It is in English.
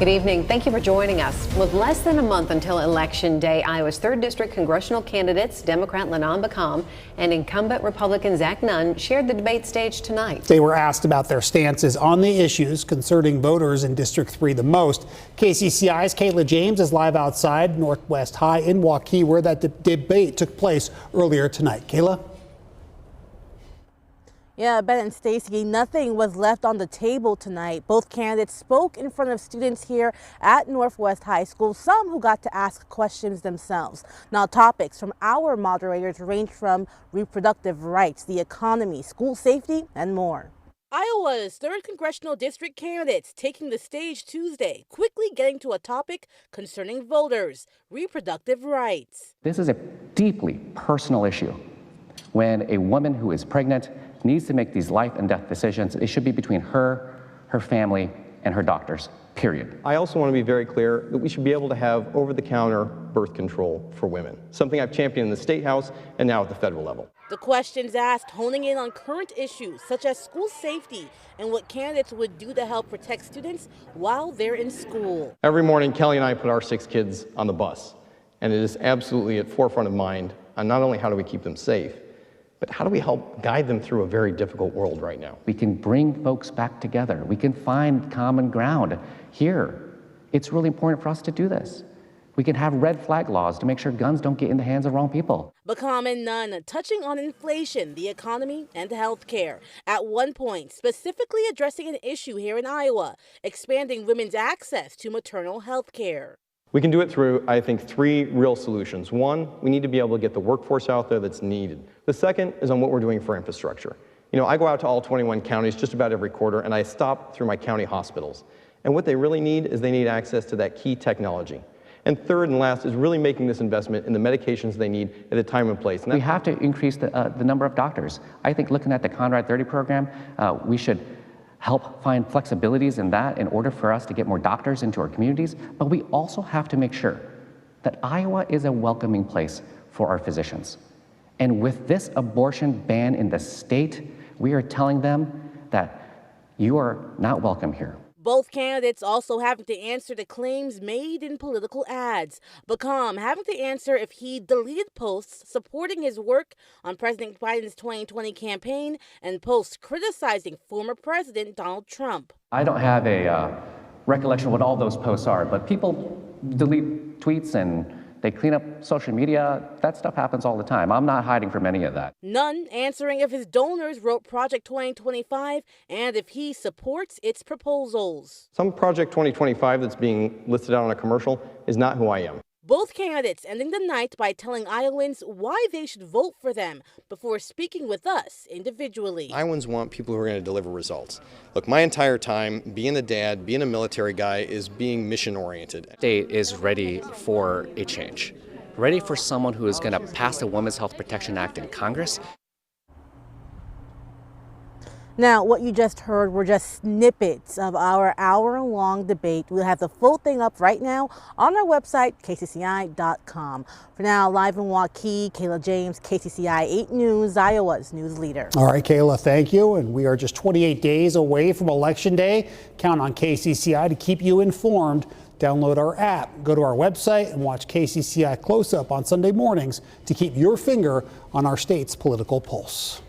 Good evening. Thank you for joining us. With less than a month until Election Day, Iowa's 3rd District congressional candidates, Democrat Lanham Beckham and incumbent Republican Zach Nunn, shared the debate stage tonight. They were asked about their stances on the issues concerning voters in District 3 the most. KCCI's Kayla James is live outside Northwest High in Waukee, where that debate took place earlier tonight. Kayla? Yeah, Ben and Stacy, nothing was left on the table tonight. Both candidates spoke in front of students here at Northwest High School, some who got to ask questions themselves. Now, topics from our moderators range from reproductive rights, the economy, school safety, and more. Iowa's 3rd Congressional District candidates taking the stage Tuesday, quickly getting to a topic concerning voters, reproductive rights. This is a deeply personal issue. When a woman who is pregnant needs to make these life and death decisions, it should be between her, her family, and her doctors, period. I also want to be very clear that we should be able to have over-the-counter birth control for women, something I've championed in the State House and now at the federal level. The questions asked honing in on current issues such as school safety and what candidates would do to help protect students while they're in school. Every morning, Kelly and I put our 6 kids on the bus, and it is absolutely at forefront of mind on not only how do we keep them safe, but how do we help guide them through a very difficult world right now? We can bring folks back together. We can find common ground here. It's really important for us to do this. We can have red flag laws to make sure guns don't get in the hands of wrong people. Beckham and Nunn touching on inflation, the economy, and health care. At one point, specifically addressing an issue here in Iowa, expanding women's access to maternal health care. We can do it through, I think, 3 real solutions. One, we need to be able to get the workforce out there that's needed. The second is on what we're doing for infrastructure. You know, I go out to all 21 counties just about every quarter, and I stop through my county hospitals. And what they really need is they need access to that key technology. And third and last is really making this investment in the medications they need at a time and place. We have to increase the number of doctors. I think looking at the Conrad 30 program, we should help find flexibilities in that in order for us to get more doctors into our communities. But we also have to make sure that Iowa is a welcoming place for our physicians. And with this abortion ban in the state, we are telling them that you are not welcome here. Both candidates also having to answer the claims made in political ads. Beckham having to answer if he deleted posts supporting his work on President Biden's 2020 campaign and posts criticizing former President Donald Trump. I don't have a recollection of what all those posts are, but people delete tweets and they clean up social media. That stuff happens all the time. I'm not hiding from any of that. Nunn answering if his donors wrote Project 2025 and if he supports its proposals. Some Project 2025 that's being listed out on a commercial is not who I am. Both candidates ending the night by telling Iowans why they should vote for them before speaking with us individually. Iowans want people who are going to deliver results. Look, my entire time being a dad, being a military guy, is being mission-oriented. The state is ready for a change, ready for someone who is going to pass the Women's Health Protection Act in Congress. Now, what you just heard were just snippets of our hour-long debate. We'll have the full thing up right now on our website, kcci.com. For now, live in Waukee, Kayla James, KCCI 8 News, Iowa's news leader. All right, Kayla, thank you. And we are just 28 days away from Election Day. Count on KCCI to keep you informed. Download our app, go to our website, and watch KCCI Close Up on Sunday mornings to keep your finger on our state's political pulse.